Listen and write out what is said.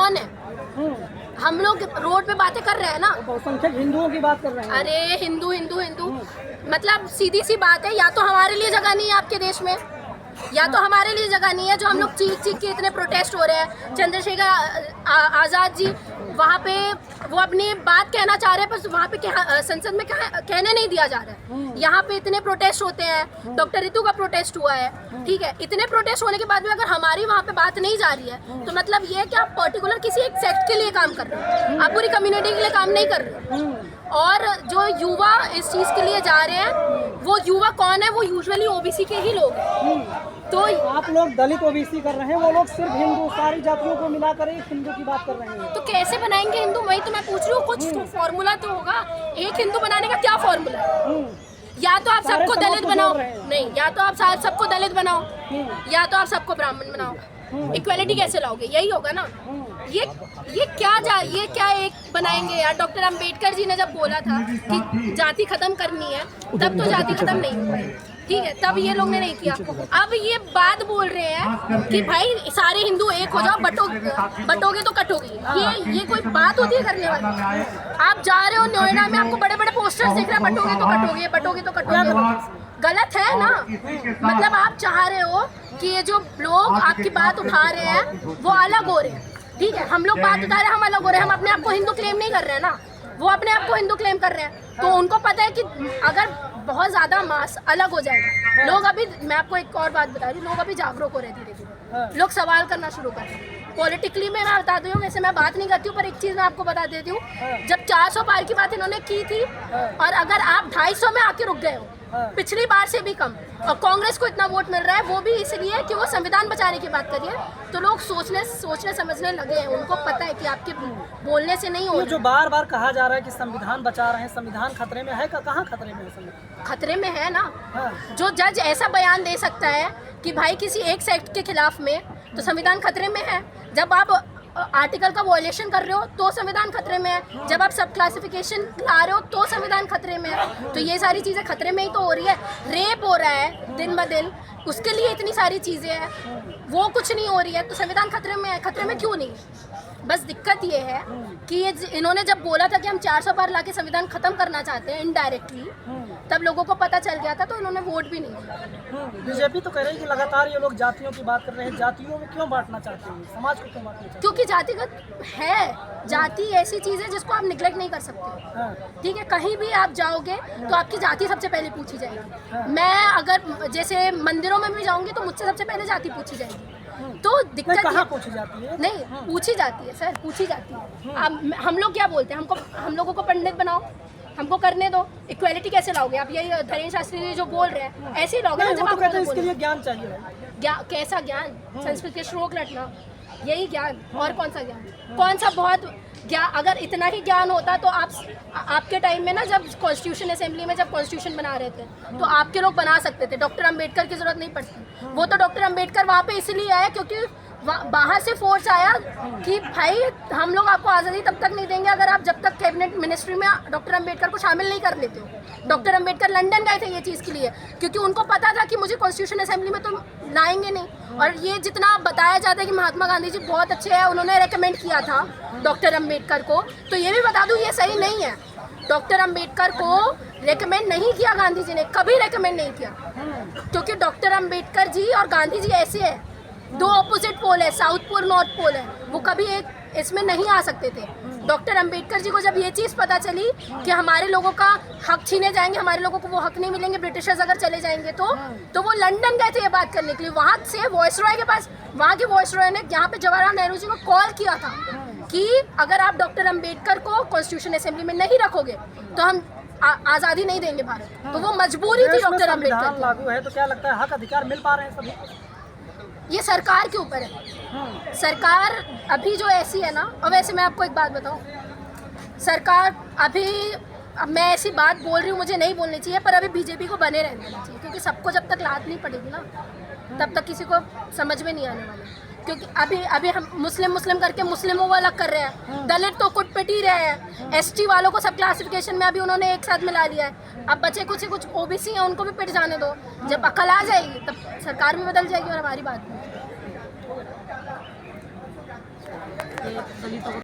कौन है? हम लोग रोड पे बातें कर रहे हैं ना, बहुसंख्यक हिंदुओं की बात कर रहे हैं। अरे हिंदू हिंदू हिंदू, मतलब सीधी सी बात है, या तो हमारे लिए जगह नहीं है आपके देश में, या तो हमारे लिए जगह नहीं है। जो हम लोग चीख चीख के इतने प्रोटेस्ट हो रहे हैं, चंद्रशेखर आज़ाद जी वहाँ पे वो अपनी बात कहना चाह रहे हैं, पर वहाँ पे संसद में कहने नहीं दिया जा रहा है। यहाँ पे इतने प्रोटेस्ट होते हैं, डॉक्टर रितु का प्रोटेस्ट हुआ है, ठीक है, इतने प्रोटेस्ट होने के बाद भी अगर हमारी वहाँ पे बात नहीं जा रही है, तो मतलब ये है कि आप पर्टिकुलर किसी एक सेक्ट के लिए काम कर रहे हो, आप पूरी कम्युनिटी के लिए काम नहीं कर रहे हो। और जो युवा इस चीज़ के लिए जा रहे हैं, वो युवा कौन है? वो यूजुअली ओबीसी के ही लोग हैं। तो आप लोग दलित ओबीसी कर रहे हैं, वो लोग सिर्फ हिंदू, सारी जातियों को मिलाकर एक हिंदू की बात कर रहे हैं। तो कैसे बनाएंगे हिंदू? वही तो मैं पूछ रही हूँ, कुछ फॉर्मूला तो होगा। एक हिंदू बनाने का क्या फॉर्मूला है? या तो आप सबको दलित बनाओ, नहीं, या तो आप सबको दलित बनाओ, या तो आप सबको ब्राह्मण बनाओ। इक्वालिटी कैसे लाओगे? यही होगा ना। ये क्या एक बनाएंगे यार? डॉक्टर अंबेडकर जी ने जब बोला था कि जाति खत्म करनी है, तब तो जाति खत्म नहीं हो पाई, ठीक है, तब ये लोग ने नहीं किया। अब ये बात बोल रहे हैं कि भाई सारे हिंदू एक हो जाओ, बटोगे तो कटोगे। ये कोई बात होती है करने वाली? आप जा रहे हो नोएडा में, आपको बड़े बड़े पोस्टर्स दिख रहे हैं, बटोगे तो कटोगे, बटोगे तो कटोगे। गलत है ना। मतलब आप चाह रहे हो कि ये जो लोग आपकी बात उठा रहे हैं वो अलग हो रहे हैं, ठीक है, हम लोग बात उठा रहे हैं, हम अलग हो रहे हैं, हम अपने आप को हिंदू क्लेम नहीं कर रहे हैं ना, वो अपने आप को हिंदू क्लेम कर रहे हैं। तो उनको पता है कि अगर बहुत ज्यादा मास अलग हो जाएगा, लोग अभी, मैं आपको एक और बात बता रही हूँ, लोग अभी जागरूक हो रहे धीरे धीरे, लोग सवाल करना शुरू कर रहे हैं। पॉलिटिकली में मैं बता दूँ, वैसे मैं बात नहीं करती हूँ, पर एक चीज मैं आपको बता देती हूँ, जब 400 पार की बात इन्होंने की थी, और अगर आप 250 में आके रुक गए हो, पिछली बार से भी कम, और कांग्रेस को इतना वोट मिल रहा है, वो भी इसलिए कि वो संविधान बचाने की बात करिए, तो लोग सोचने समझने लगे हैं, उनको पता है कि आपके बोलने से नहीं हो। जो बार बार कहा जा रहा है कि संविधान बचा रहे हैं, संविधान खतरे में है, कहाँ खतरे में है संविधान? खतरे में है ना। जो जज ऐसा बयान दे सकता है कि भाई किसी एक सेक्ट के खिलाफ में, तो संविधान खतरे में है। जब आप आर्टिकल का वॉयलेशन कर रहे हो तो संविधान खतरे में है, जब आप सब क्लासिफिकेशन ला रहे हो तो संविधान खतरे में है। तो ये सारी चीज़ें खतरे में ही तो हो रही है। रेप हो रहा है दिन ब दिन, उसके लिए इतनी सारी चीज़ें हैं, वो कुछ नहीं हो रही है, तो संविधान खतरे में है। खतरे में क्यों नहीं? बस दिक्कत ये है कि ये इन्होंने जब बोला था कि हम 400 पार लाके संविधान खत्म करना चाहते हैं इनडायरेक्टली, तब लोगों को पता चल गया था, तो इन्होंने वोट भी नहीं दिया। बीजेपी तो कह रही है कि लगातार ये लोग जातियों की बात कर रहे हैं, जातियों में क्यों बांटना चाहते हैं, समाज को क्यों बांटना चाहते हैं? क्योंकि जातिगत है, जाति ऐसी चीज़ है जिसको आप निगलेक्ट नहीं कर सकते, ठीक है। कहीं भी आप जाओगे तो आपकी जाति सबसे पहले पूछी जाएगी। मैं अगर जैसे मंदिरों में भी जाऊंगी तो मुझसे सबसे पहले जाति पूछी जाएगी। तो दिक्कत कहाँ पूछी जाती है? नहीं, पूछी जाती है सर, पूछी जाती है। अब हम लोग क्या बोलते हैं, हम लोगों को पंडित बनाओ, हमको करने दो। इक्वालिटी कैसे लाओगे आप? यही धीरेन्द्र शास्त्री जी जो बोल रहे हैं, ऐसे ही लाओगे ना। जब आप इसके लिए ज्ञान चाहिए, कैसा ज्ञान? संस्कृत के श्लोक रटना, यही ज्ञान। और कौन सा ज्ञान? कौन सा बहुत ज्ञान? अगर इतना ही ज्ञान होता तो आपके टाइम में ना, जब कॉन्स्टिट्यूशन असेंबली में जब कॉन्स्टिट्यूशन बना रहे थे, तो आपके लोग बना सकते थे, डॉक्टर अंबेडकर की जरूरत नहीं पड़ती। वो तो डॉक्टर अंबेडकर वहाँ पे इसलिए आया क्योंकि बाहर से फोर्स आया कि भाई हम लोग आपको आज़ादी तब तक नहीं देंगे अगर आप जब तक कैबिनेट मिनिस्ट्री में डॉक्टर अंबेडकर को शामिल नहीं कर लेते हो। डॉक्टर अंबेडकर लंदन गए थे ये चीज़ के लिए, क्योंकि उनको पता था कि मुझे कॉन्स्टिट्यूशन असेंबली में तो लाएंगे नहीं। और ये जितना बताया जाता है कि महात्मा गांधी जी बहुत अच्छे हैं, उन्होंने रेकमेंड किया था डॉक्टर अंबेडकर को, तो ये भी बता दूँ ये सही नहीं है। डॉक्टर अंबेडकर को रेकमेंड नहीं किया गांधी जी ने, कभी रेकमेंड नहीं किया, क्योंकि डॉक्टर अंबेडकर जी और गांधी जी ऐसे हैं, दो ऑपोजिट पोल है, साउथ पोल नॉर्थ पोल है, वो कभी एक इसमें नहीं आ सकते थे। डॉक्टर अंबेडकर जी को जब ये चीज़ पता चली कि हमारे लोगों का हक छीने जाएंगे, हमारे लोगों को वो हक नहीं मिलेंगे, ब्रिटिशर्स अगर चले जाएंगे तो वो लंदन गए थे ये बात करने के लिए। वहाँ से वॉइसरॉय के पास, वहाँ के वॉइसरॉय ने यहाँ पे जवाहरलाल नेहरू जी को कॉल किया था कि अगर आप डॉक्टर अंबेडकर को कॉन्स्टिट्यूशन असेंबली में नहीं रखोगे तो हम आज़ादी नहीं देंगे भारत। तो वो मजबूरी थी डॉक्टर अंबेडकर। लागू है तो क्या लगता है हक अधिकार मिल पा रहे हैं सभी? ये सरकार के ऊपर है। सरकार अभी जो ऐसी है ना, और वैसे मैं आपको एक बात बताऊं, सरकार अभी, अब मैं ऐसी बात बोल रही हूँ, मुझे नहीं बोलनी चाहिए, पर अभी बीजेपी को बने रहने देना चाहिए, क्योंकि सबको जब तक लात नहीं पड़ेगी ना, तब तक किसी को समझ में नहीं आने वाला। क्योंकि अभी हम मुस्लिम करके मुस्लिमों को अलग कर रहे हैं, दलित तो कुट पिट ही रहे हैं, एसटी वालों को सब क्लासिफिकेशन में अभी उन्होंने एक साथ मिला लिया है। अब बचे कुछ ओबीसी हैं, उनको भी पिट जाने दो। जब अकल आ जाएगी तब सरकार भी बदल जाएगी और हमारी बात भी। ये दलितों को